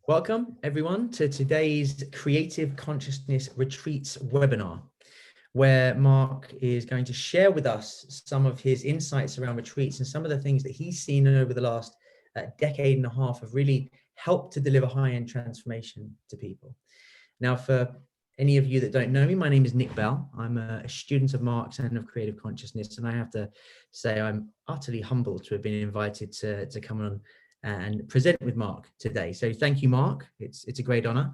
Welcome everyone to today's Creative Consciousness Retreats webinar, where Marc is going to share with us some of his insights around retreats and some of the things that he's seen over the last decade and a half have really helped to deliver high-end transformation to people. Now, for any of you that don't know me, my name is Nick Bell. I'm a student of Marc's and of Creative Consciousness, and I have to say I'm utterly humbled to have been invited to come on and present with Marc today. So thank you, Marc. It's a great honor.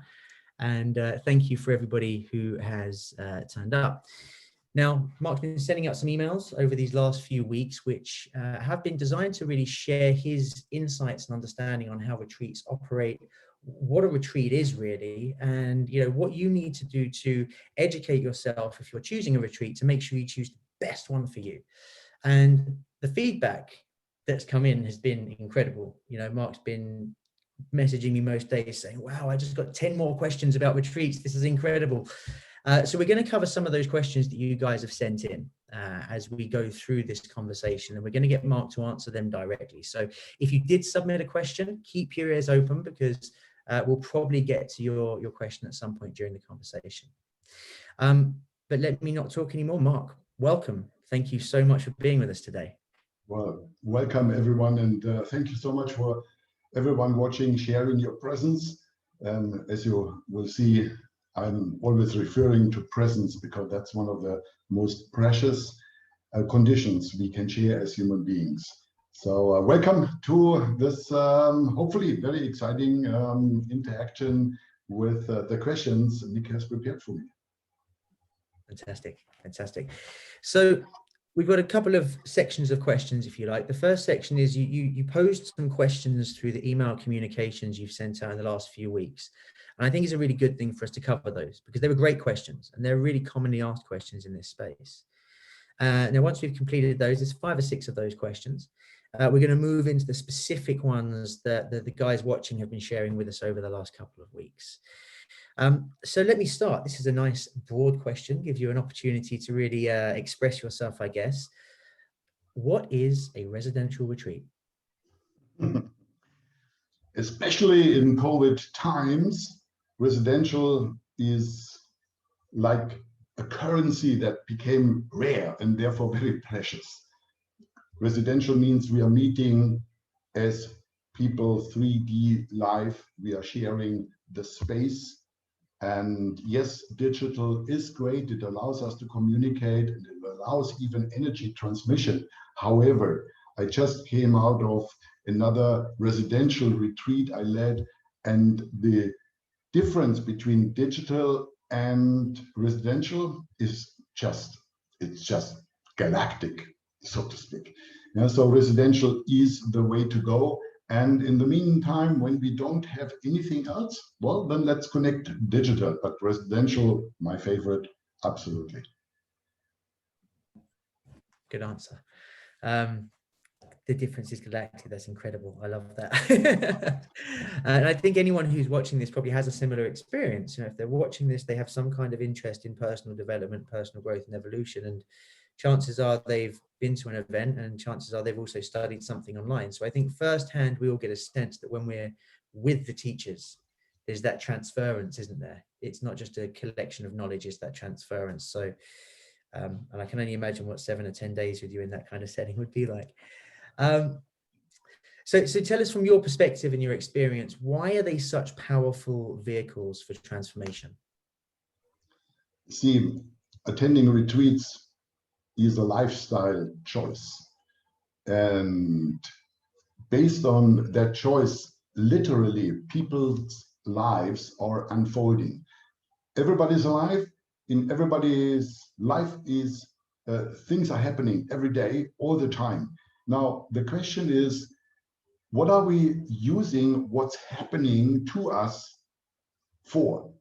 And thank you for everybody who has turned up. Now, Marc's been sending out some emails over these last few weeks, which have been designed to really share his insights and understanding on how retreats operate, what a retreat is really, and what you need to do to educate yourself if you're choosing a retreat to make sure you choose the best one for you. And the feedback that's come in has been incredible. Marc's been messaging me most days saying, wow, I just got 10 more questions about retreats. This is incredible. So we're going to cover some of those questions that you guys have sent in as we go through this conversation, and we're going to get Marc to answer them directly. So if you did submit a question, keep your ears open, because we'll probably get to your question at some point during the conversation. But let me not talk anymore. Marc, welcome. Thank you so much for being with us today. Well, welcome everyone, and thank you so much for everyone watching, sharing your presence. As you will see, I'm always referring to presence because that's one of the most precious conditions we can share as human beings. So welcome to this hopefully very exciting interaction with the questions Nick has prepared for me. Fantastic, fantastic. So we've got a couple of sections of questions, if you like. The first section is you posed some questions through the email communications you've sent out in the last few weeks. And I think it's a really good thing for us to cover those, because they were great questions and they're really commonly asked questions in this space. Now, once we've completed those, there's 5 or 6 of those questions. We're going to move into the specific ones that the guys watching have been sharing with us over the last couple of weeks. So let me start. This is a nice broad question, gives you an opportunity to really express yourself, I guess. What is a residential retreat? Especially in COVID times, residential is like a currency that became rare and therefore very precious. Residential means we are meeting as people 3D live, we are sharing the space. And yes, digital is great. It allows us to communicate and it allows even energy transmission. However, I just came out of another residential retreat I led, and the difference between digital and residential is it's just galactic, so to speak. So residential is the way to go. And in the meantime, when we don't have anything else, well, then let's connect digital, but residential, my favorite, absolutely. Good answer. The difference is galactic. That's incredible. I love that. And I think anyone who's watching this probably has a similar experience. If they're watching this, they have some kind of interest in personal development, personal growth and evolution. And chances are they've been to an event, and chances are they've also studied something online. So I think firsthand, we all get a sense that when we're with the teachers, there's that transference, isn't there? It's not just a collection of knowledge, it's that transference. So, and I can only imagine what 7 or 10 days with you in that kind of setting would be like. So tell us from your perspective and your experience, why are they such powerful vehicles for transformation? See, attending retreats is a lifestyle choice. And based on that choice, literally people's lives are unfolding. Everybody's alive. In everybody's life is things are happening every day, all the time. Now, the question is, what are we using what's happening to us for?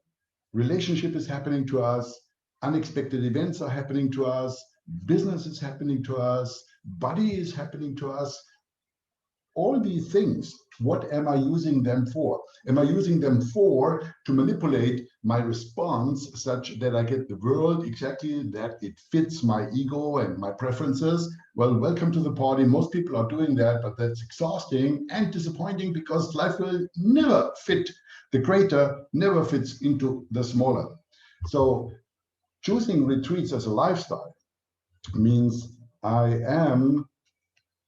Relationship is happening to us, unexpected events are happening to us, business is happening to us, body is happening to us. all these things, what am I using them for? Am I using them for to manipulate my response such that I get the world exactly that it fits my ego and my preferences? Well, welcome to the party. Most people are doing that, but that's exhausting and disappointing because life will never fit. The greater never fits into the smaller. So choosing retreats as a lifestyle means I am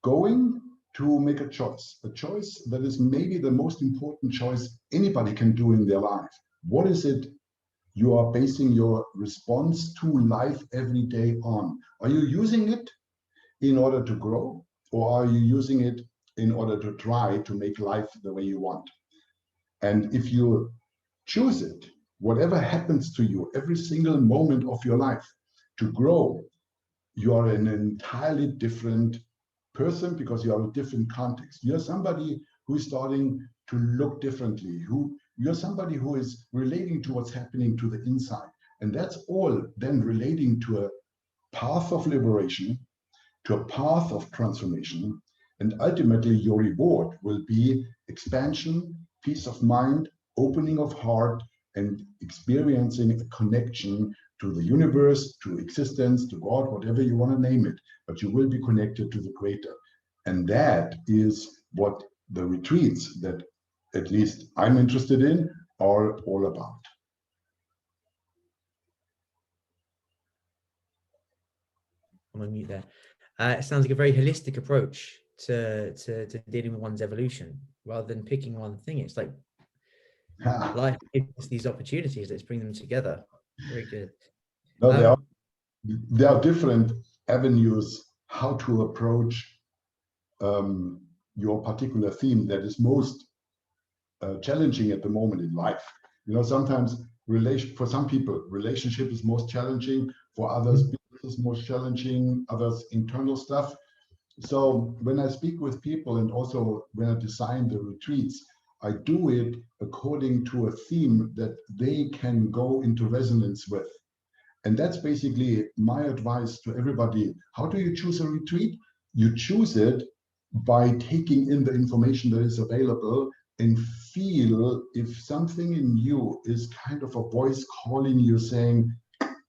going to make a choice that is maybe the most important choice anybody can do in their life. What is it you are basing your response to life every day on? Are you using it in order to grow, or are you using it in order to try to make life the way you want? And if you choose it, whatever happens to you every single moment of your life to grow, you are in an entirely different person because you are in a different context. You're somebody who is starting to look differently, you're somebody who is relating to what's happening to the inside. And that's all then relating to a path of liberation, to a path of transformation. And ultimately your reward will be expansion, peace of mind, opening of heart, and experiencing a connection to the universe, to existence, to God, whatever you want to name it, but you will be connected to the greater. And that is what the retreats that at least I'm interested in are all about. I'm on mute there. It sounds like a very holistic approach to dealing with one's evolution rather than picking one thing. It's like life gives us these opportunities. Let's bring them together. Very good. No, there are different avenues how to approach your particular theme that is most challenging at the moment in life. You know, sometimes for some people, relationship is most challenging. For others, business is most challenging. Others, internal stuff. So when I speak with people and also when I design the retreats, I do it according to a theme that they can go into resonance with. And that's basically my advice to everybody. How do you choose a retreat? You choose it by taking in the information that is available and feel if something in you is kind of a voice calling you saying,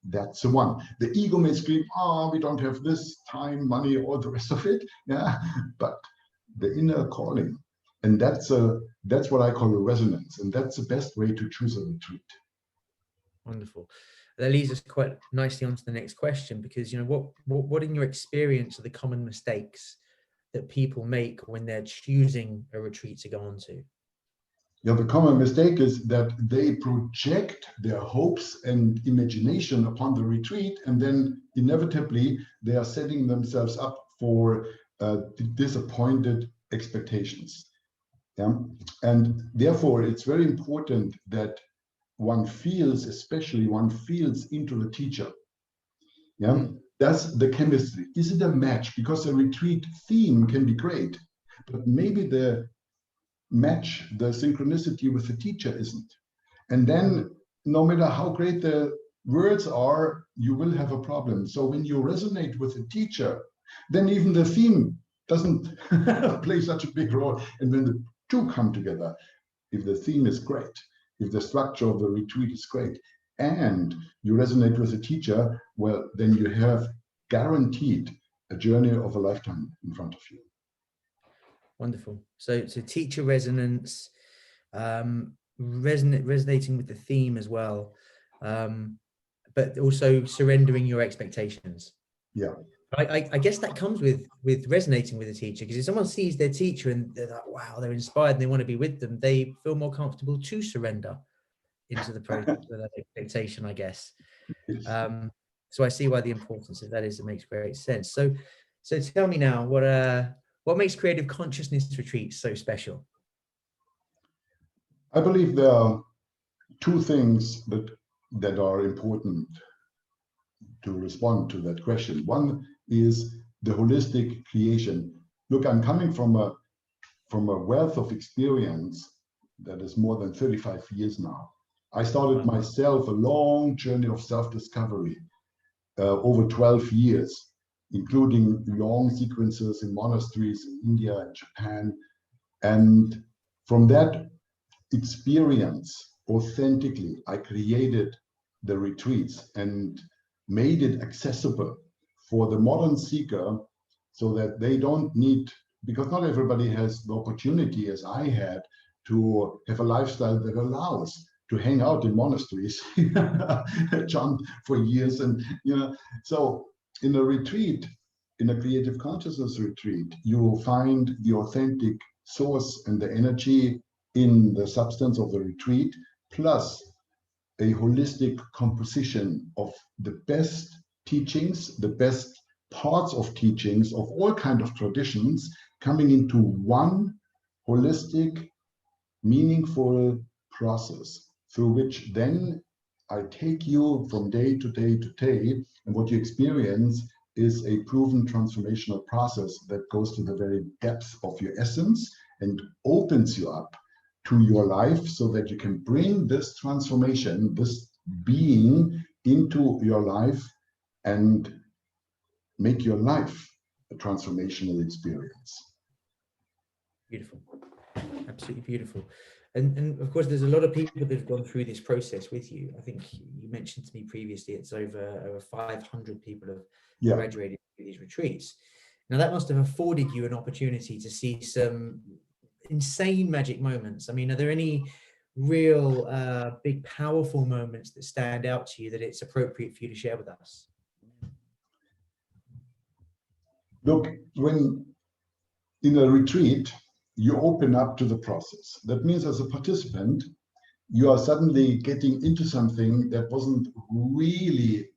that's the one. The ego may scream, oh, we don't have this time, money, all the rest of it. Yeah, but the inner calling. And that's what I call a resonance. And that's the best way to choose a retreat. Wonderful. That leads us quite nicely onto the next question, because, you know, what in your experience are the common mistakes that people make when they're choosing a retreat to go on to? Yeah, the common mistake is that they project their hopes and imagination upon the retreat, and then inevitably they are setting themselves up for disappointed expectations. Yeah? And therefore, it's very important that one feels into the teacher. Yeah, that's the chemistry. Is it a match? Because the retreat theme can be great, but maybe the match, the synchronicity with the teacher isn't. And then no matter how great the words are, you will have a problem. So when you resonate with the teacher, then even the theme doesn't play such a big role. And when the two come together, if the theme is great, if the structure of the retreat is great, and you resonate with the teacher, well, then you have guaranteed a journey of a lifetime in front of you. Wonderful. So teacher resonance, resonating with the theme as well, but also surrendering your expectations. Yeah. I guess that comes with resonating with a teacher, because if someone sees their teacher and they're like, wow, they're inspired and they want to be with them, they feel more comfortable to surrender into the process of that expectation, I guess. So I see why the importance of that is. It makes great sense. So tell me now, what makes creative consciousness retreats so special? I believe there are two things that are important to respond to that question. One is the holistic creation. Look, I'm coming from a wealth of experience that is more than 35 years now. I started myself a long journey of self-discovery over 12 years. including long sequences in monasteries in India and Japan. And from that experience, authentically, I created the retreats and made it accessible for the modern seeker so that they don't need, because not everybody has the opportunity as I had to have a lifestyle that allows to hang out in monasteries, jump for years. And, so in a retreat, in a creative consciousness retreat, you will find the authentic source and the energy in the substance of the retreat, plus a holistic composition of the best teachings, the best parts of teachings of all kinds of traditions coming into one holistic, meaningful process through which then I take you from day to day to day, and what you experience is a proven transformational process that goes to the very depth of your essence and opens you up to your life so that you can bring this transformation, this being into your life and make your life a transformational experience. Beautiful. Absolutely beautiful. And of course, there's a lot of people that have gone through this process with you. I think you mentioned to me previously, it's over 500 people have graduated through these retreats. Now, that must have afforded you an opportunity to see some insane magic moments. I mean, are there any real big, powerful moments that stand out to you that it's appropriate for you to share with us? Look, when in a retreat, you open up to the process. That means as a participant, you are suddenly getting into something that wasn't really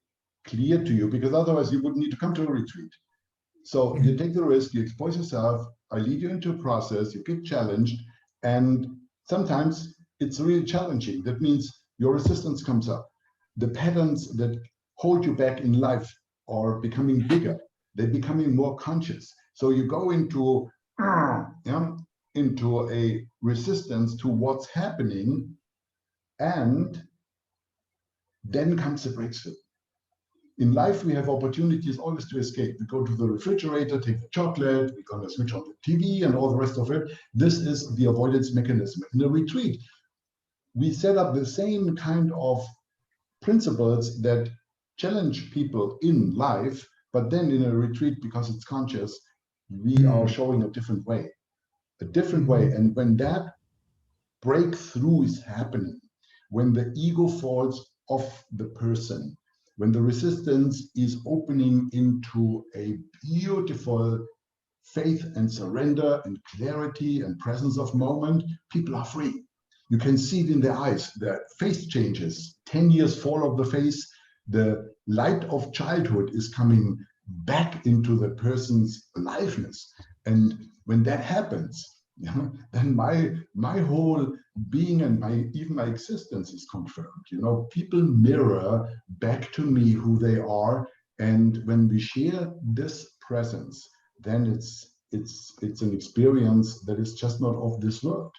clear to you, because otherwise you wouldn't need to come to a retreat. So you take the risk, you expose yourself, I lead you into a process, you get challenged, and sometimes it's really challenging. That means your resistance comes up. The patterns that hold you back in life are becoming bigger. They're becoming more conscious. So you go into a resistance to what's happening, and then comes the breakthrough. In life, we have opportunities always to escape. We go to the refrigerator, take the chocolate, we're going to switch on the TV and all the rest of it. This is the avoidance mechanism. In a retreat, we set up the same kind of principles that challenge people in life, but then in a retreat, because it's conscious, we are showing a different way. And when that breakthrough is happening, when the ego falls off the person, when the resistance is opening into a beautiful faith and surrender and clarity and presence of moment, people are free. You can see it in their eyes. The face changes. 10 years fall of the face. The light of childhood is coming back into the person's aliveness. And when that happens, then my whole being and even my existence is confirmed. People mirror back to me who they are, and when we share this presence, then it's an experience that is just not of this world.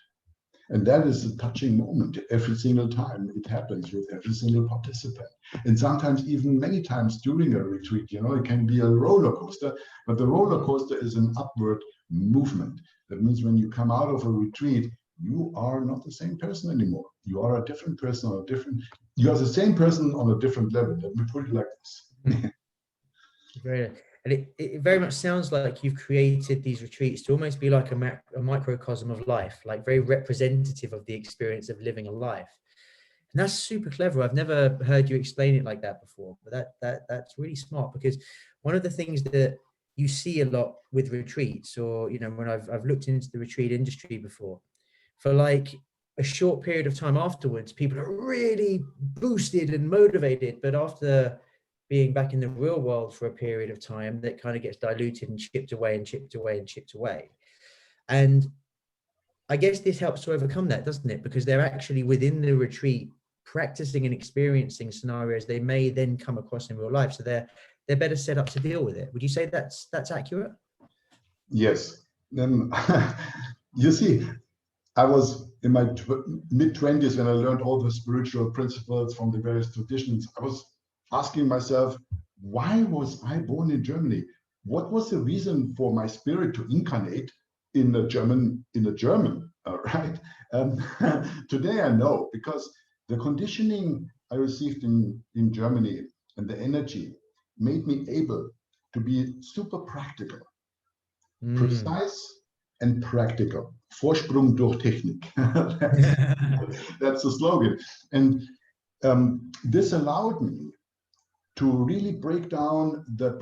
And that is a touching moment every single time it happens with every single participant. And sometimes even many times during a retreat, it can be a roller coaster, but the roller coaster is an upward movement. That means when you come out of a retreat, you are not the same person anymore. You are a different person, you are the same person on a different level. Let me put it like this. Very, and it very much sounds like you've created these retreats to almost be like a microcosm of life, like very representative of the experience of living a life. And that's super clever. I've never heard you explain it like that before, but that's really smart, because one of the things that you see a lot with retreats, or when I've looked into the retreat industry before, for like a short period of time afterwards, people are really boosted and motivated, but after being back in the real world for a period of time, that kind of gets diluted and chipped away and chipped away and chipped away. And I guess this helps to overcome that, doesn't it? Because they're actually within the retreat practicing and experiencing scenarios they may then come across in real life. So they're better set up to deal with it. Would you say that's accurate? Yes. Then you see, I was in my mid-20s when I learned all the spiritual principles from the various traditions. I was asking myself, why was I born in Germany? what was the reason for my spirit to incarnate in a German, right? Today I know, because the conditioning I received in Germany and the energy made me able to be super practical, precise and practical. Vorsprung durch Technik. That's the slogan. And this allowed me to really bring down the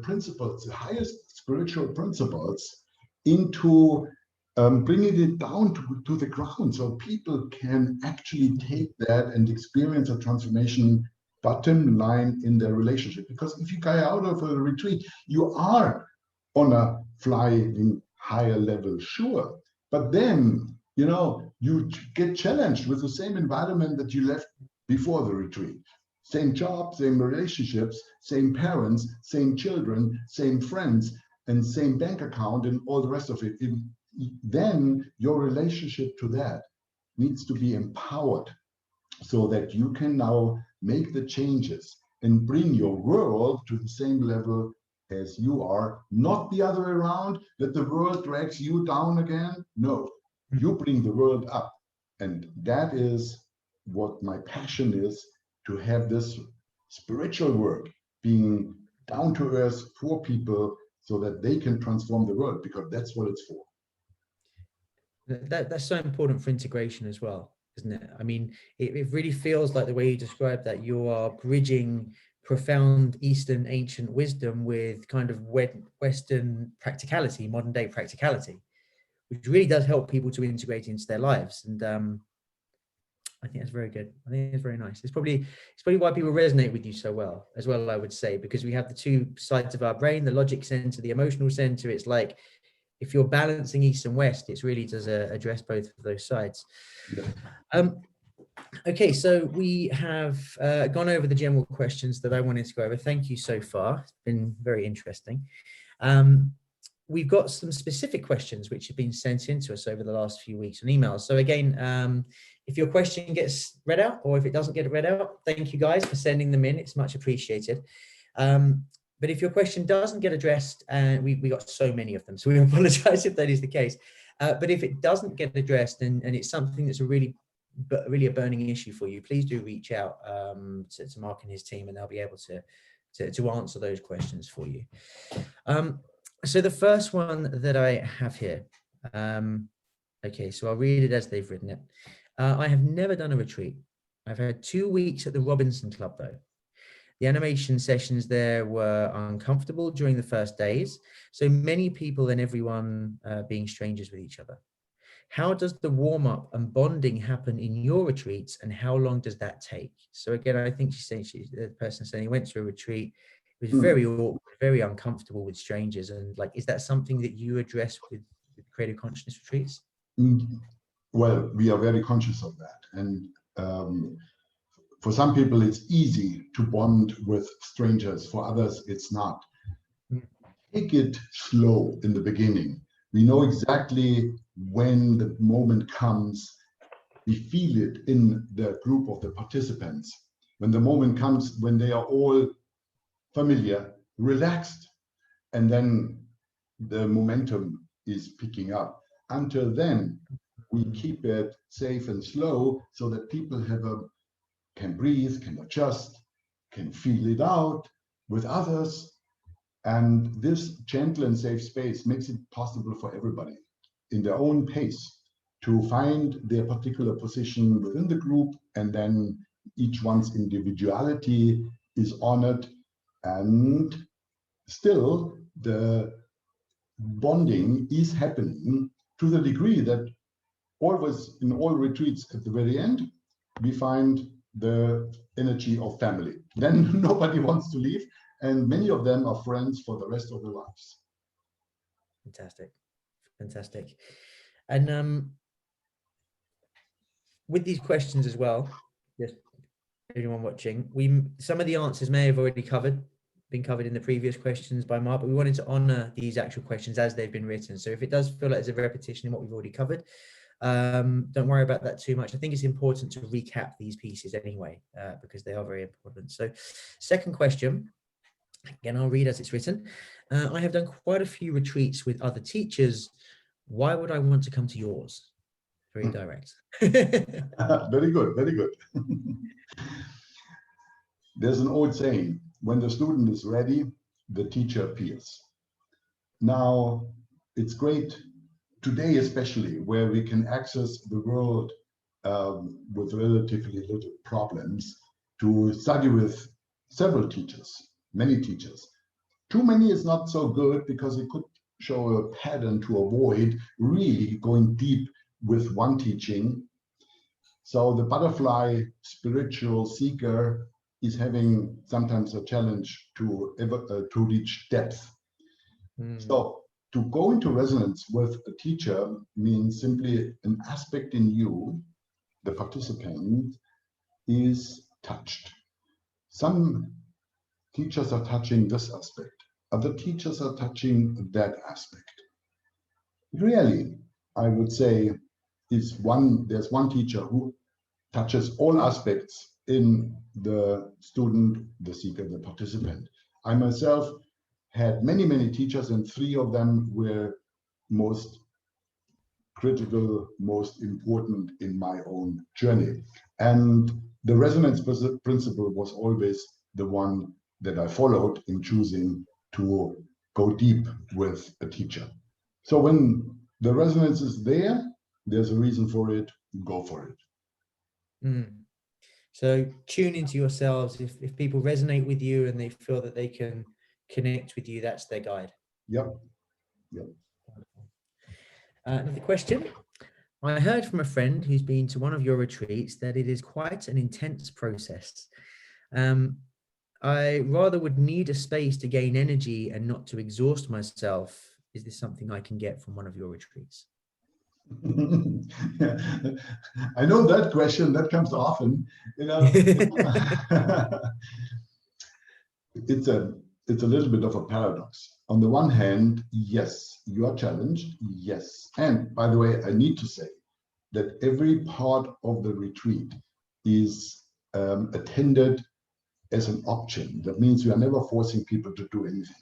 principles, the highest spiritual principles, into bringing it down to the ground, so people can actually take that and experience a transformation bottom line in their relationship. Because if you go out of a retreat, you are on a flying higher level, sure, but then you get challenged with the same environment that you left before the retreat. Same job, same relationships, same parents, same children, same friends, and same bank account, and all the rest of it. Then your relationship to that needs to be empowered, so that you can now make the changes and bring your world to the same level as you are, not the other way around, that the world drags you down again. No, you bring the world up. And that is what my passion is, to have this spiritual work being down to earth for people, so that they can transform the world, because that's what it's for. That's so important for integration as well, isn't it? I mean, it really feels like the way you describe that, you are bridging profound Eastern ancient wisdom with kind of Western practicality, modern day practicality, which really does help people to integrate into their lives. And I think that's very good. I think it's very nice. It's probably why people resonate with you so well as well, I would say, because we have the two sides of our brain, the logic center, the emotional center. It's like, if you're balancing East and West, it really does address both of those sides. Yeah. Okay, so we have gone over the general questions that I wanted to go over. Thank you so far. It's been very interesting. We've got some specific questions which have been sent in to us over the last few weeks on emails. So again, if your question gets read out, or if it doesn't get read out, thank you guys for sending them in. It's much appreciated. But if your question doesn't get addressed, and we got so many of them, so we apologize if that is the case. But if it doesn't get addressed, and it's something that's really a burning issue for you, please do reach out to Marc and his team, and they'll be able to answer those questions for you. So the first one that I have here, okay, so I'll read it as they've written it. I have never done a retreat. I've had 2 weeks at the Robinson Club though. The animation sessions there were uncomfortable during the first days, so many people and everyone being strangers with each other. How does the warm-up and bonding happen in your retreats, and how long does that take? So again, I think the person saying he went to a retreat, it was very awkward, very uncomfortable with strangers, and like, is that something that you address with creative consciousness retreats? Well, we are very conscious of that, and for some people, it's easy to bond with strangers. For others, it's not. Take it slow in the beginning. We know exactly when the moment comes. We feel it in the group of the participants. When the moment comes, when they are all familiar, relaxed, and then the momentum is picking up. Until then, we keep it safe and slow, so that people can breathe, can adjust, can feel it out with others. And this gentle and safe space makes it possible for everybody in their own pace to find their particular position within the group, and then each one's individuality is honored, and still the bonding is happening to the degree that always in all retreats at the very end, we find the energy of family. Then nobody wants to leave, and many of them are friends for the rest of their lives. Fantastic, fantastic. And with these questions as well, just anyone watching, some of the answers may have already been covered in the previous questions by Marc, but we wanted to honor these actual questions as they've been written. So if it does feel like there's a repetition in what we've already covered, don't worry about that too much. I think it's important to recap these pieces anyway, because they are very important. So second question, Again, I'll read as it's written. I have done quite a few retreats with other teachers. Why would I want to come to yours? Very direct. Very good, very good. There's an old saying, when the student is ready, the teacher appears. Now, it's great today, especially where we can access the world with relatively little problems, to study with several teachers, many teachers. Too many is not so good because it could show a pattern to avoid really going deep with one teaching. So the butterfly spiritual seeker is having sometimes a challenge to reach depth. So to go into resonance with a teacher means simply an aspect in you, the participant, is touched. Some teachers are touching this aspect. Other teachers are touching that aspect. Really, I would say, there's one teacher who touches all aspects in the student, the seeker, the participant. I myself had many, many teachers, and 3 of them were most critical, most important in my own journey. And the resonance principle was always the one that I followed in choosing to go deep with a teacher. So when the resonance is there, there's a reason for it, go for it. So tune into yourselves. If people resonate with you and they feel that they can connect with you, that's their guide. Yep. Yep. Another question. I heard from a friend who's been to one of your retreats that it is quite an intense process. I rather would need a space to gain energy and not to exhaust myself. Is this something I can get from one of your retreats? I know that question, that comes often. It's a little bit of a paradox. On the one hand, yes, you are challenged, yes. And by the way, I need to say that every part of the retreat is attended as an option. That means we are never forcing people to do anything.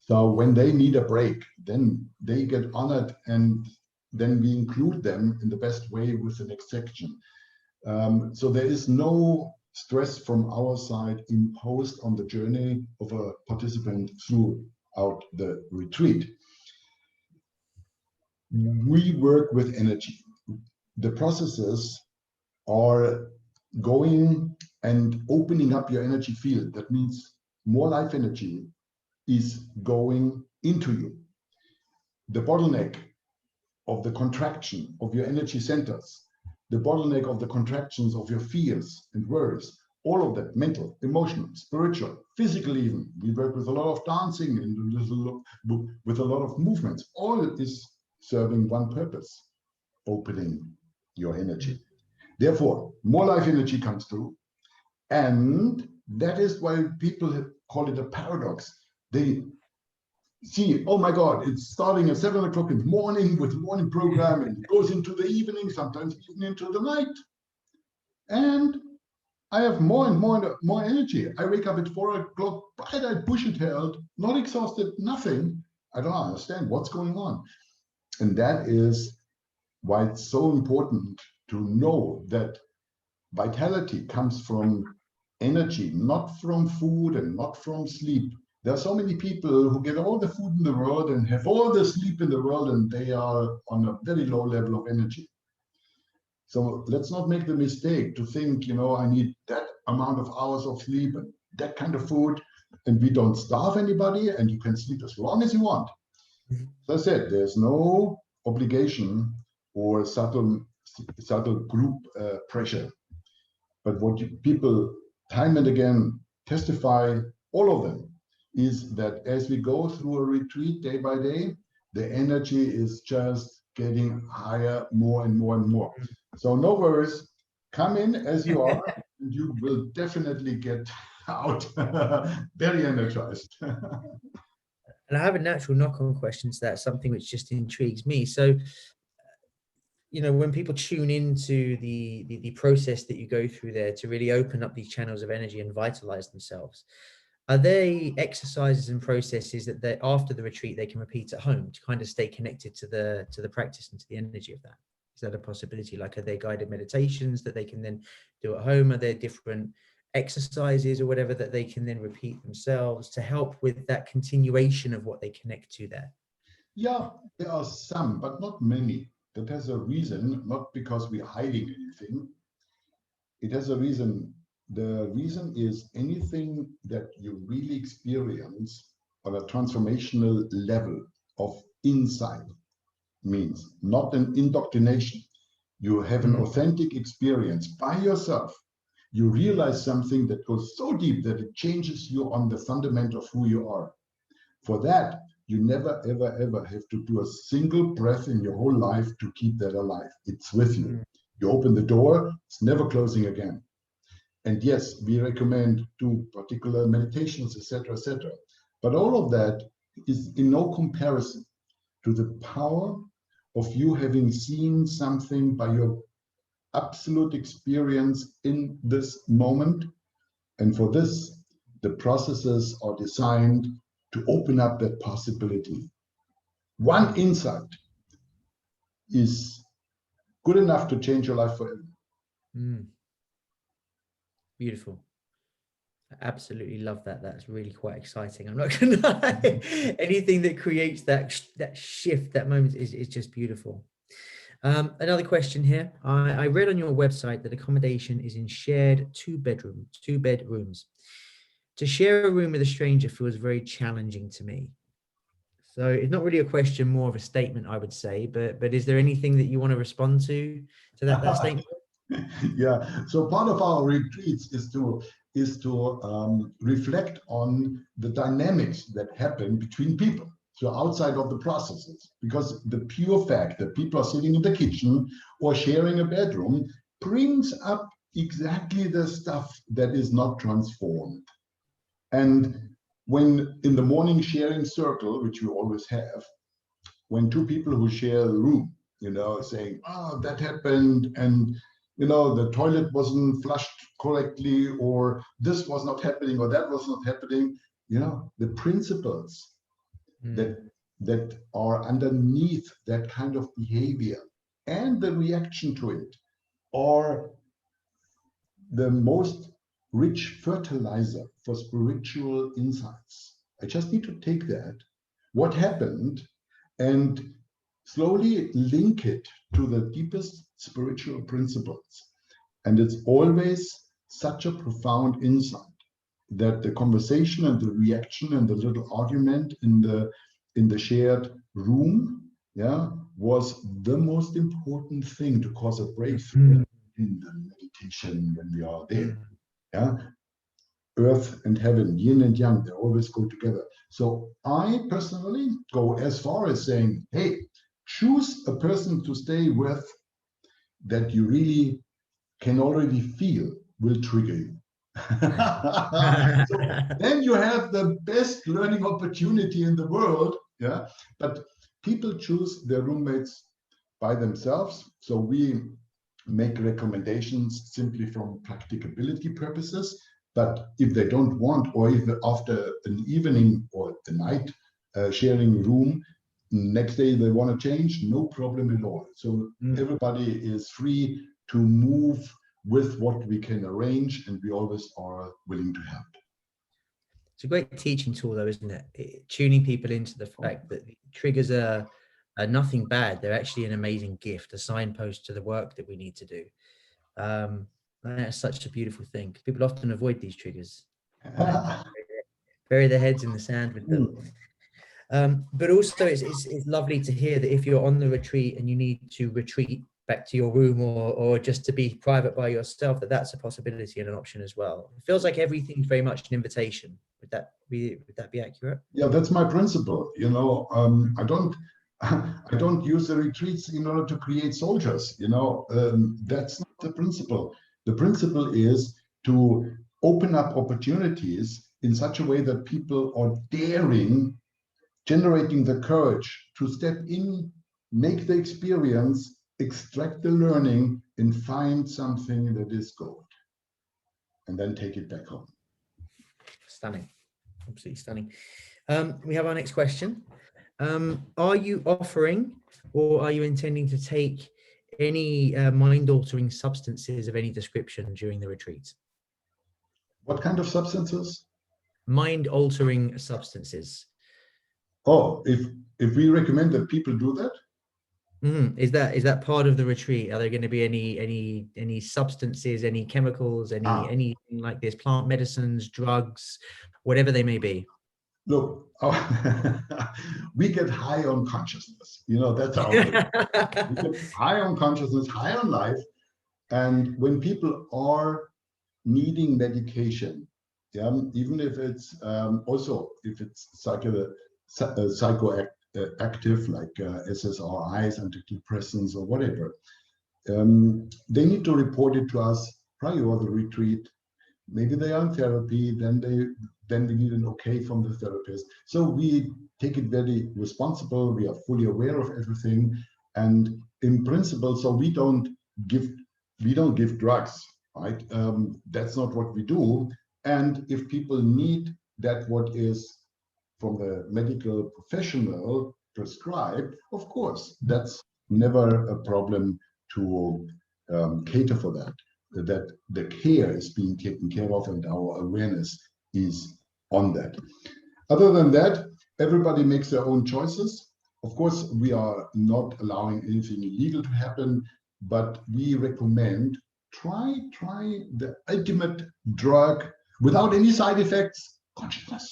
So when they need a break, then they get honored, and then we include them in the best way with the next section. So there is no stress from our side imposed on the journey of a participant throughout the retreat. We work with energy. The processes are going and opening up your energy field. That means more life energy is going into you. The bottleneck of the contraction of your energy centers, the bottleneck of the contractions of your fears and worries, all of that, mental, emotional, spiritual, physical even. We work with a lot of dancing and with a lot of movements. All is serving one purpose, opening your energy. Therefore, more life energy comes through. And that is why people call it a paradox. They see, oh my God, it's starting at 7 o'clock in the morning with the morning program, and it goes into the evening, sometimes even into the night. And I have more and more energy. I wake up at 4 o'clock, bright-eyed, bushy-tailed, not exhausted, nothing. I don't understand what's going on. And that is why it's so important to know that vitality comes from energy, not from food and not from sleep. There are so many people who get all the food in the world and have all the sleep in the world, and they are on a very low level of energy. So let's not make the mistake to think, I need that amount of hours of sleep and that kind of food, and we don't starve anybody, and you can sleep as long as you want. As I said, there's no obligation or subtle group pressure. But what people time and again testify, all of them, is that as we go through a retreat day by day, the energy is just getting higher, more and more and more. So no worries, come in as you are, and you will definitely get out very energized. And I have a natural knock-on question to that, something which just intrigues me. So, when people tune into the process that you go through there to really open up these channels of energy and vitalize themselves, Are they exercises and processes that they, after the retreat, they can repeat at home to kind of stay connected to the practice and to the energy of that? Is that a possibility? Like, are there guided meditations that they can then do at home? Are there different exercises or whatever that they can then repeat themselves to help with that continuation of what they connect to there? Yeah, there are some, but not many. That has a reason, not because we're hiding anything. It has a reason. The reason is anything that you really experience on a transformational level of insight means not an indoctrination. You have an authentic experience by yourself. You realize something that goes so deep that it changes you on the fundament of who you are. For that, you never, ever, ever have to do a single breath in your whole life to keep that alive. It's with you. You open the door, it's never closing again. And yes, we recommend do particular meditations, etc., etc. But all of that is in no comparison to the power of you having seen something by your absolute experience in this moment. And for this, the processes are designed to open up that possibility. One insight is good enough to change your life forever. Beautiful. I absolutely love that. That's really quite exciting. I'm not gonna lie. Anything that creates that shift, that moment is just beautiful. Another question here. I read on your website that accommodation is in shared two bedrooms. To share a room with a stranger feels very challenging to me. So it's not really a question, more of a statement, I would say. But is there anything that you want to respond to that statement? Yeah. So part of our retreats is to reflect on the dynamics that happen between people. So outside of the processes, because the pure fact that people are sitting in the kitchen or sharing a bedroom brings up exactly the stuff that is not transformed. And when in the morning sharing circle, which we always have, when two people who share a room, saying, oh, that happened, and the toilet wasn't flushed correctly, or this was not happening, or that was not happening, the principles that are underneath that kind of behavior and the reaction to it are the most rich fertilizer for spiritual insights. I just need to take that, what happened, and slowly link it to the deepest spiritual principles. And it's always such a profound insight that the conversation and the reaction and the little argument in the shared room, was the most important thing to cause a breakthrough in the meditation when we are there. Earth and heaven, yin and yang, they always go together. So I personally go as far as saying, hey, choose a person to stay with that you really can already feel will trigger you. So then you have the best learning opportunity in the world. But people choose their roommates by themselves. So we make recommendations simply from practicability purposes. But if they don't want, or if after an evening or the night sharing room, next day they want to change, no problem at all. So everybody is free to move with what we can arrange, and we always are willing to help. It's a great teaching tool, though, isn't it? Tuning people into the fact that triggers are nothing bad. They're actually an amazing gift, a signpost to the work that we need to do. That's such a beautiful thing. People often avoid these triggers, bury their heads in the sand with them. But also, it's lovely to hear that if you're on the retreat and you need to retreat back to your room or just to be private by yourself, that's a possibility and an option as well. It feels like everything's very much an invitation. Would that be accurate? Yeah, that's my principle. I don't use the retreats in order to create soldiers. That's not the principle. The principle is to open up opportunities in such a way that people are daring, generating the courage to step in, make the experience, extract the learning, and find something that is gold, and then take it back home. Stunning. Absolutely stunning. We have our next question. Are you offering or are you intending to take any mind-altering substances of any description during the retreat? What kind of substances? Mind-altering substances. Oh, if we recommend that people do that? Is that part of the retreat? Are there going to be any substances, any chemicals, anything like this, plant medicines, drugs, whatever they may be? Look, we get high on consciousness. You know, that's our thing. We get high on consciousness, high on life. And when people are needing medication, yeah, even if it's also if it's psychoactive like SSRIs, antidepressants, or whatever, they need to report it to us prior to the retreat. Maybe they are in therapy, then we need an okay from the therapist. So we take it very responsible. We are fully aware of everything, and in principle, so we don't give drugs, right? That's not what we do. And if people need that, what is from the medical professional prescribed, of course, that's never a problem to cater for that. That the care is being taken care of and our awareness is on that. Other than that, everybody makes their own choices. Of course, we are not allowing anything illegal to happen, but we recommend try the ultimate drug without any side effects, consciousness.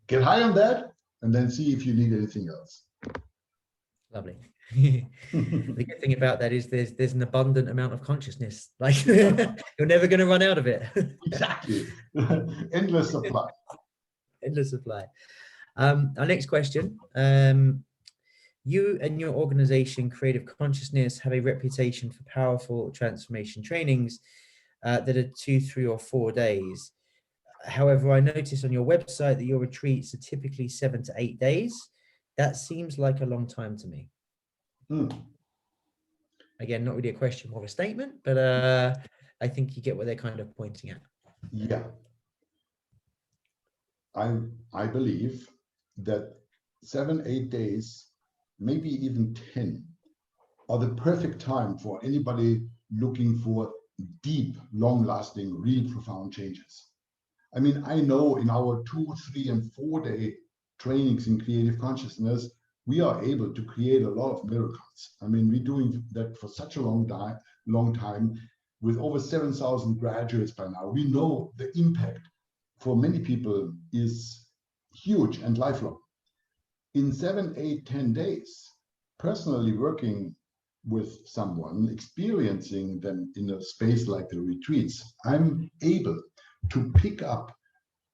Get high on that and then see if you need anything else. Lovely. The good thing about that is there's an abundant amount of consciousness. Like you're never going to run out of it. Exactly. Endless supply. Endless supply. Our next question. You and your organization, Creative Consciousness, have a reputation for powerful transformation trainings that are 2, 3, or 4 days. However, I noticed on your website that your retreats are typically 7 to 8 days. That seems like a long time to me. Again, not really a question, more of a statement, but I think you get what they're kind of pointing at. Yeah. I believe that 7, 8 days, maybe even 10, are the perfect time for anybody looking for deep, long-lasting, real profound changes. I mean, I know in our 2, 3, and 4 day trainings in creative consciousness, we are able to create a lot of miracles. I mean, we're doing that for such a long time with over 7,000 graduates by now. We know the impact for many people is huge and lifelong. In 7, 8, 10 days, personally working with someone, experiencing them in a space like the retreats, I'm able to pick up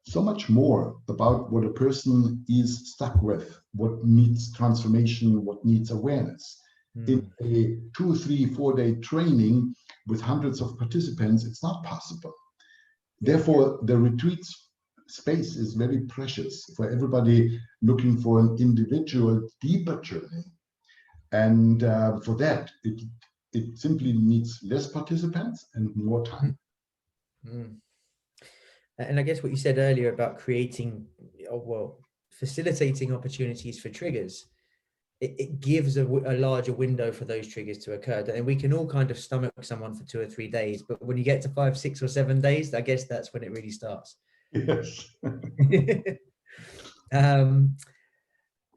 so much more about what a person is stuck with, what needs transformation, what needs awareness. In a 2, 3, 4 day training with hundreds of participants, it's not possible. Therefore, the retreat space is very precious for everybody looking for an individual, deeper journey. And for that, it simply needs less participants and more time. And I guess what you said earlier about creating, facilitating opportunities for triggers, it gives a larger window for those triggers to occur. And we can all kind of stomach someone for 2 or 3 days, but when you get to 5, 6, or 7 days, I guess that's when it really starts. Yes.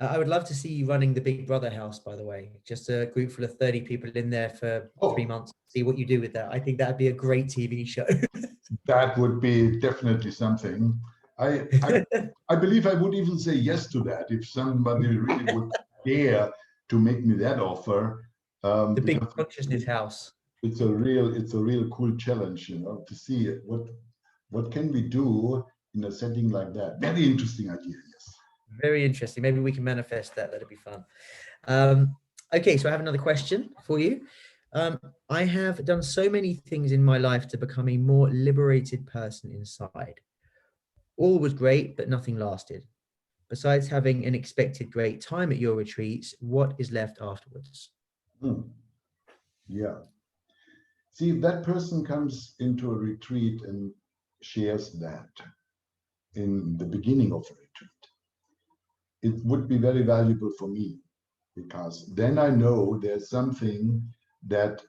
I would love to see you running the Big Brother house, by the way, just a group full of 30 people in there for 3 months, see what you do with that. I think that'd be a great TV show. That would be definitely something. I believe I would even say yes to that if somebody really would dare to make me that offer. The Big Consciousness house. It's a real cool challenge, you know, to see what can we do in a setting like that. Very interesting idea. Yes. Very interesting. Maybe we can manifest that. That'd be fun. Okay, so I have another question for you. I have done so many things in my life to become a more liberated person inside. All was great, but nothing lasted. Besides having an expected great time at your retreats, what is left afterwards? Yeah. See, if that person comes into a retreat and shares that, in the beginning of the retreat, it would be very valuable for me, because then I know there's something that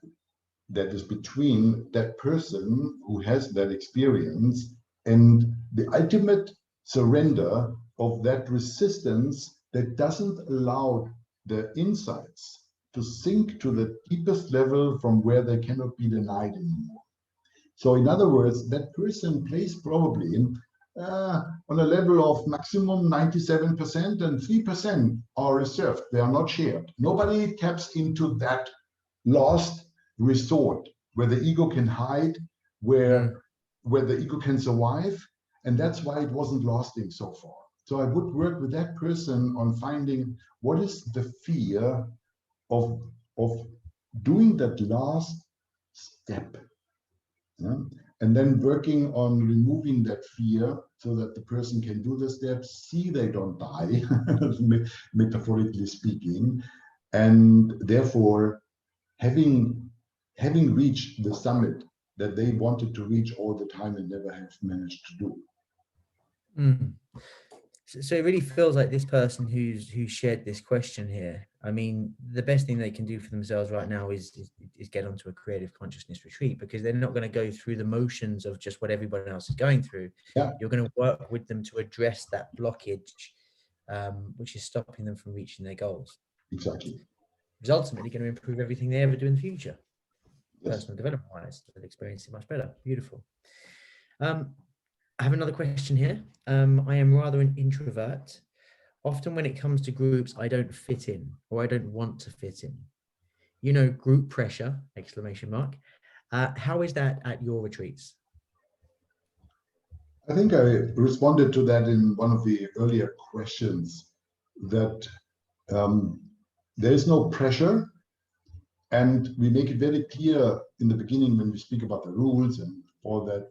is between that person who has that experience and the ultimate surrender of that resistance that doesn't allow the insights to sink to the deepest level from where they cannot be denied anymore. So in other words, that person plays probably on a level of maximum 97%, and 3% are reserved. They are not shared. Nobody taps into that last resort where the ego can hide, where the ego can survive. And that's why it wasn't lasting so far. So I would work with that person on finding what is the fear of doing that last step. Yeah? And then working on removing that fear so that the person can do the steps, see they don't die, metaphorically speaking, and therefore having reached the summit that they wanted to reach all the time and never have managed to do. So it really feels like this person who's shared this question here, I mean, the best thing they can do for themselves right now is get onto a creative consciousness retreat, because they're not going to go through the motions of just what everybody else is going through. Yeah. You're going to work with them to address that blockage, which is stopping them from reaching their goals. Exactly. It's ultimately going to improve everything they ever do in the future. Yes. Personal development wise, they'll experience it much better. Beautiful. I have another question here. I am rather an introvert. Often when it comes to groups, I don't fit in, or I don't want to fit in. You know, group pressure, exclamation mark. How is that at your retreats? I think I responded to that in one of the earlier questions, that there is no pressure. And we make it very clear in the beginning when we speak about the rules and all that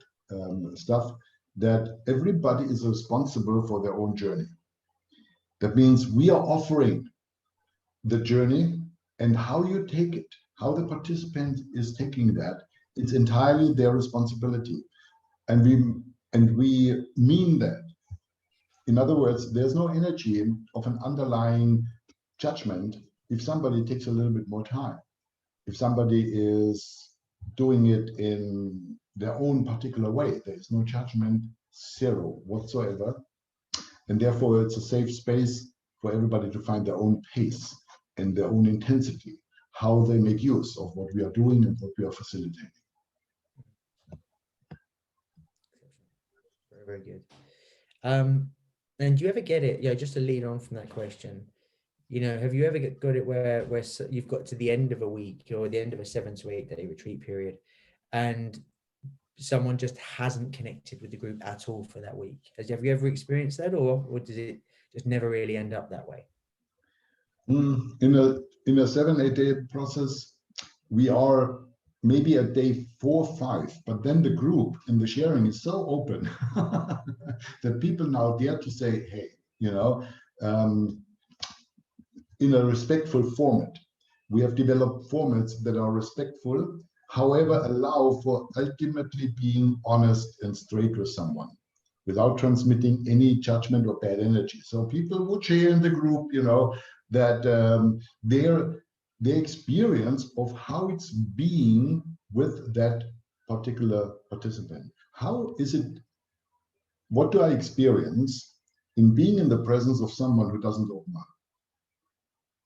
stuff, that everybody is responsible for their own journey. That means we are offering the journey, and how you take it, how the participant is taking that, it's entirely their responsibility. And we mean that. In other words, there's no energy of an underlying judgment if somebody takes a little bit more time. If somebody is doing it in their own particular way, there is no judgment, zero whatsoever. And therefore, it's a safe space for everybody to find their own pace and their own intensity, how they make use of what we are doing and what we are facilitating. Very, very good. And do you ever get it? Yeah, just to lead on from that question, you know, have you ever got it where you've got to the end of a week or the end of a 7 to 8 day retreat period, and someone just hasn't connected with the group at all for that week? Have you ever experienced that, or does it just never really end up that way? In a 7-8 day process, we are maybe at day 4 or 5, but then the group and the sharing is so open that people now dare to say, hey, you know, in a respectful format. We have developed formats that are respectful, however, allow for ultimately being honest and straight with someone without transmitting any judgment or bad energy. So people would share in the group, you know, that their experience of how it's being with that particular participant. How is it, what do I experience in being in the presence of someone who doesn't open up?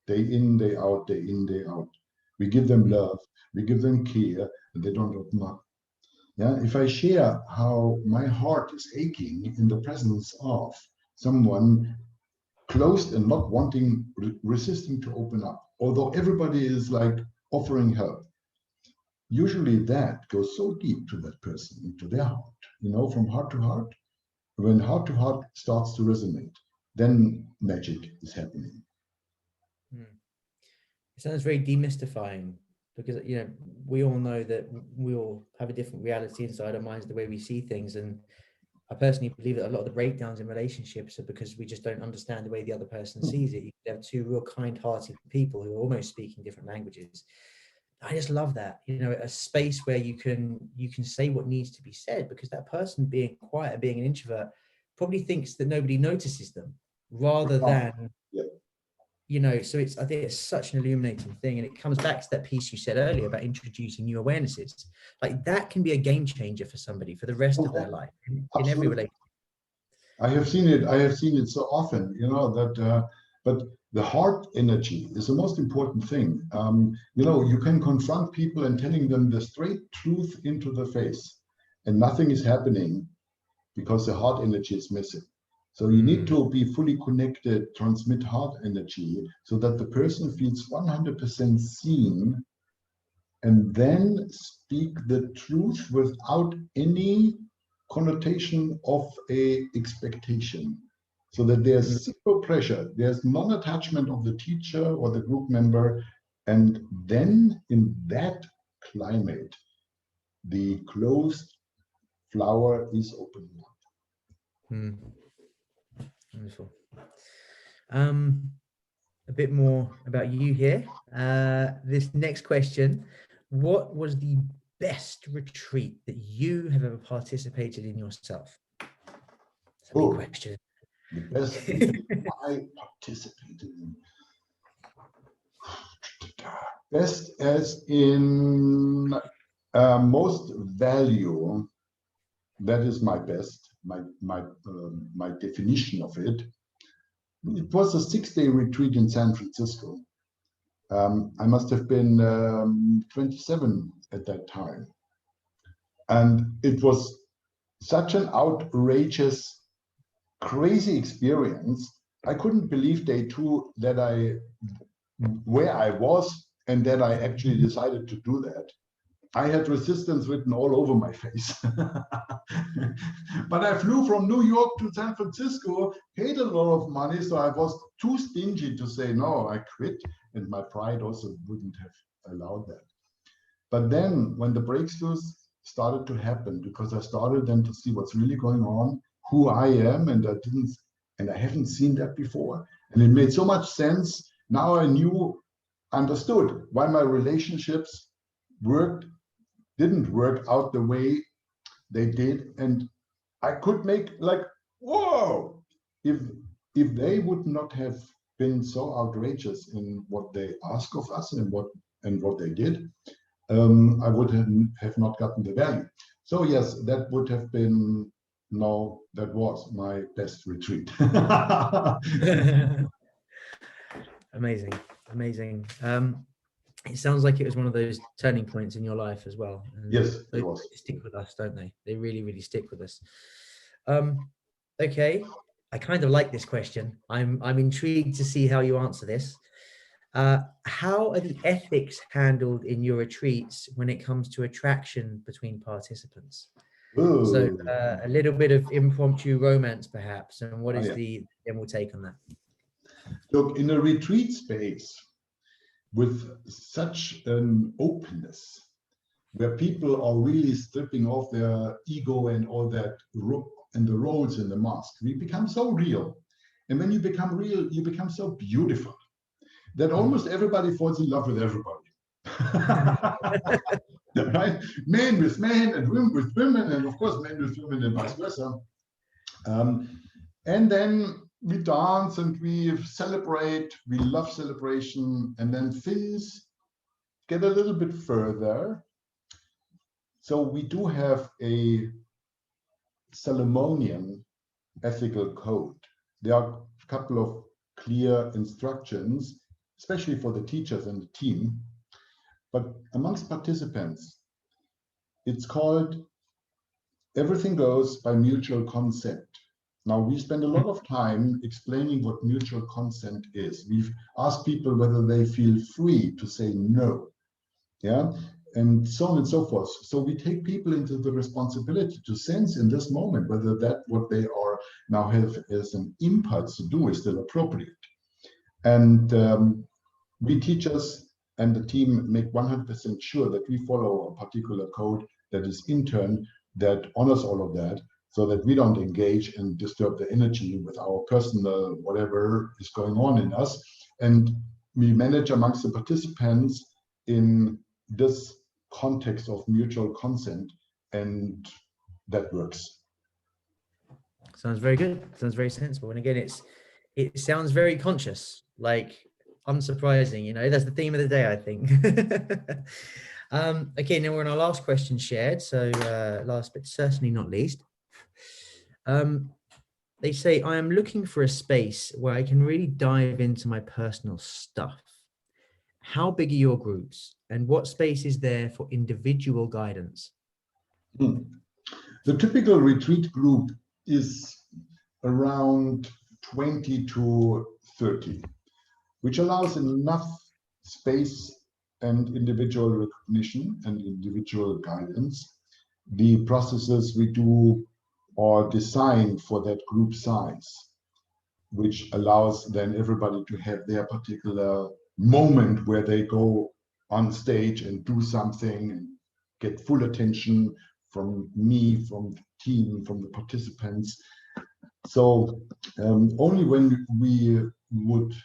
Day in, day out, day in, day out. We give them love, we give them care, and they don't open up. Yeah, if I share how my heart is aching in the presence of someone closed and not wanting, resisting to open up, although everybody is like offering help, usually that goes so deep to that person, into their heart, you know, from heart to heart. When heart to heart starts to resonate, then magic is happening. It sounds very demystifying, because, you know, we all know that we all have a different reality inside our minds, the way we see things. And I personally believe that a lot of the breakdowns in relationships are because we just don't understand the way the other person sees it. You have two real kind-hearted people who are almost speaking different languages. I just love that, you know, a space where you can say what needs to be said, because that person being quiet, being an introvert, probably thinks that nobody notices them, rather than, you know, so I think it's such an illuminating thing. And it comes back to that piece you said earlier about introducing new awarenesses. Like that can be a game changer for somebody for the rest of their life in every relationship. I have seen it so often, you know, that, but the heart energy is the most important thing. You know, you can confront people and telling them the straight truth into the face, and nothing is happening because the heart energy is missing. So you need to be fully connected, transmit heart energy so that the person feels 100% seen, and then speak the truth without any connotation of a expectation. So that there's zero pressure, there's non-attachment of the teacher or the group member, and then in that climate, the closed flower is opening up. Wonderful. A bit more about you here. This next question: what was the best retreat that you have ever participated in yourself? That's a big question. The best retreat I participated in. Best as in most value. That is my best, my definition of it. It was a 6-day retreat in San Francisco. I must have been 27 at that time. And it was such an outrageous, crazy experience. I couldn't believe day 2 that where I was and that I actually decided to do that. I had resistance written all over my face. But I flew from New York to San Francisco, paid a lot of money, so I was too stingy to say no, I quit, and my pride also wouldn't have allowed that. But then when the breakthroughs started to happen, because I started then to see what's really going on, who I am, and I haven't seen that before. And it made so much sense. Now I understood why my relationships didn't work out the way they did, and I could make like, whoa, if they would not have been so outrageous in what they ask of us and what they did, I would have not gotten the value. So yes, that would have been, no, that was my best retreat. Amazing. It sounds like it was one of those turning points in your life as well. And yes, it was. They stick with us, don't they? They really, really stick with us. Okay, I kind of like this question. I'm intrigued to see how you answer this. How are the ethics handled in your retreats when it comes to attraction between participants? Ooh. So a little bit of impromptu romance, perhaps. And what is the general take on that? Look, in a retreat space, with such an openness, where people are really stripping off their ego and all that, and the roles in the mask, we become so real. And when you become real, you become so beautiful that almost everybody falls in love with everybody. Right? Men with men and women with women, and of course men with women and vice versa. And then we dance and we celebrate, we love celebration, and then things get a little bit further. So we do have a Solomonian ethical code. There are a couple of clear instructions, especially for the teachers and the team. But amongst participants, it's called everything goes by mutual consent. Now, we spend a lot of time explaining what mutual consent is. We've asked people whether they feel free to say no, yeah, and so on and so forth. So we take people into the responsibility to sense in this moment whether that what they are now have as an impulse to do is still appropriate. And we teachers and the team make 100% sure that we follow a particular code that is intern, that honors all of that, so that we don't engage and disturb the energy with our personal whatever is going on in us. And we manage amongst the participants in this context of mutual consent, and that works. Sounds very good. Sounds very sensible. And again, it sounds very conscious, like unsurprising. You know, that's the theme of the day, I think. Okay, now we're on our last question shared. So last but certainly not least. They say, I am looking for a space where I can really dive into my personal stuff. How big are your groups, and what space is there for individual guidance? The typical retreat group is around 20 to 30, which allows enough space and individual recognition and individual guidance. The processes we do are designed for that group size, which allows then everybody to have their particular moment where they go on stage and do something and get full attention from me, from the team, from the participants. So only when we would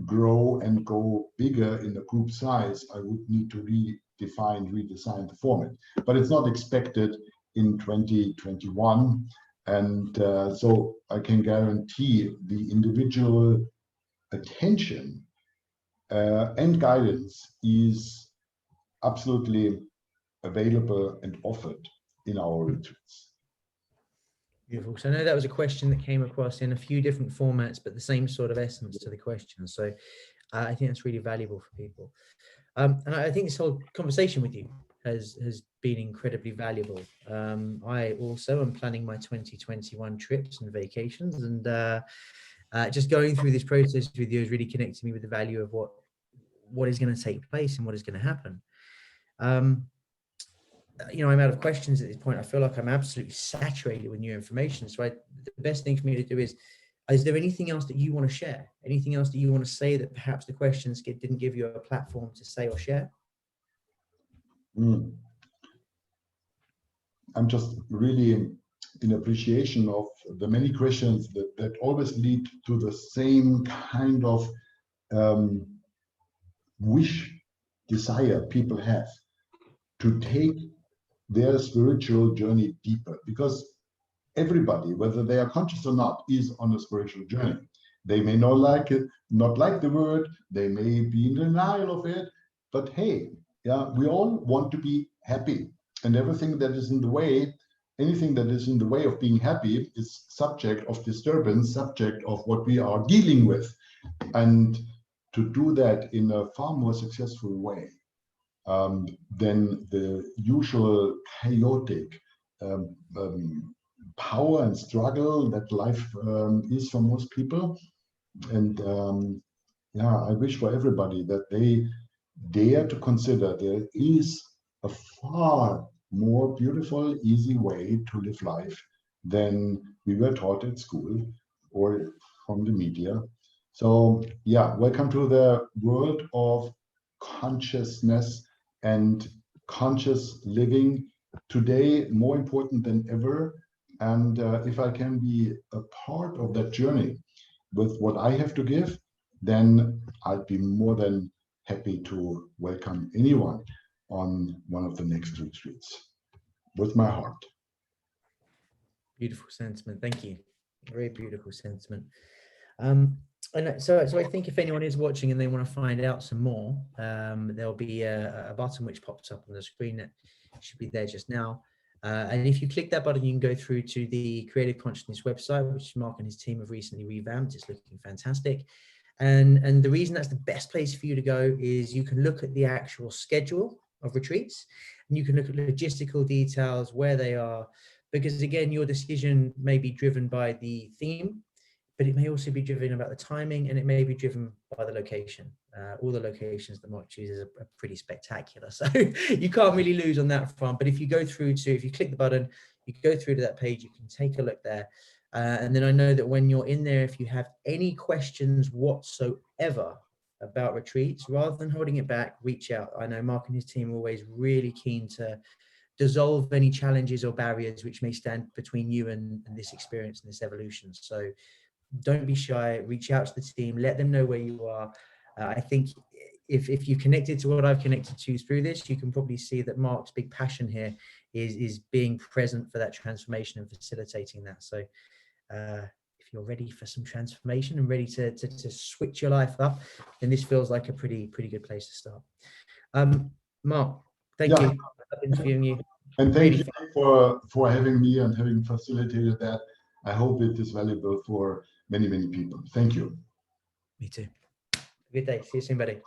grow and go bigger in the group size, I would need to redesign the format. But it's not expected in 2021. And so I can guarantee the individual attention and guidance is absolutely available and offered in our retreats. Beautiful. So I know that was a question that came across in a few different formats, but the same sort of essence to the question. So I think that's really valuable for people. And I think this whole conversation with you has been incredibly valuable. I also am planning my 2021 trips and vacations, and just going through this process with you has really connected me with the value of what is going to take place and what is going to happen. You know, I'm out of questions at this point. I feel like I'm absolutely saturated with new information. So the best thing for me to do is there anything else that you want to share? Anything else that you want to say that perhaps the questions didn't give you a platform to say or share? I'm just really in appreciation of the many questions that always lead to the same kind of desire people have to take their spiritual journey deeper, because everybody, whether they are conscious or not, is on a spiritual journey. They may not like it, not like the word, they may be in denial of it, but hey, yeah, we all want to be happy, and everything that is in the way, anything that is in the way of being happy is subject of disturbance, subject of what we are dealing with. And to do that in a far more successful way than the usual chaotic power and struggle that life is for most people. And yeah, I wish for everybody that they dare to consider there is a far more beautiful, easy way to live life than we were taught at school or from the media. So yeah, welcome to the world of consciousness and conscious living, today more important than ever. And if I can be a part of that journey with what I have to give, then I'd be more than happy to welcome anyone on one of the next retreats with my heart. Beautiful sentiment. Thank you. Very beautiful sentiment. And so I think if anyone is watching and they want to find out some more, there'll be a button which pops up on the screen that should be there just now. And if you click that button, you can go through to the Creative Consciousness website, which Marc and his team have recently revamped. It's looking fantastic. And the reason that's the best place for you to go is you can look at the actual schedule of retreats, and you can look at logistical details, where they are, because again, your decision may be driven by the theme, but it may also be driven about the timing, and it may be driven by the location. All the locations that Marc chooses are pretty spectacular. So you can't really lose on that front. But if you go through to, if you click the button, you go through to that page, you can take a look there. And then I know that when you're in there, if you have any questions whatsoever about retreats, rather than holding it back, reach out. I know Marc and his team are always really keen to dissolve any challenges or barriers which may stand between you and this experience and this evolution. So don't be shy, reach out to the team, let them know where you are. I think if you connected to what I've connected to through this, you can probably see that Marc's big passion here is being present for that transformation and facilitating that. So if you're ready for some transformation and ready to switch your life up, then this feels like a pretty good place to start. Marc, thank you for interviewing you. And thank Really you for having me and having facilitated that. I hope it is valuable for many people. Thank you. Me too. Good day. See you soon, buddy.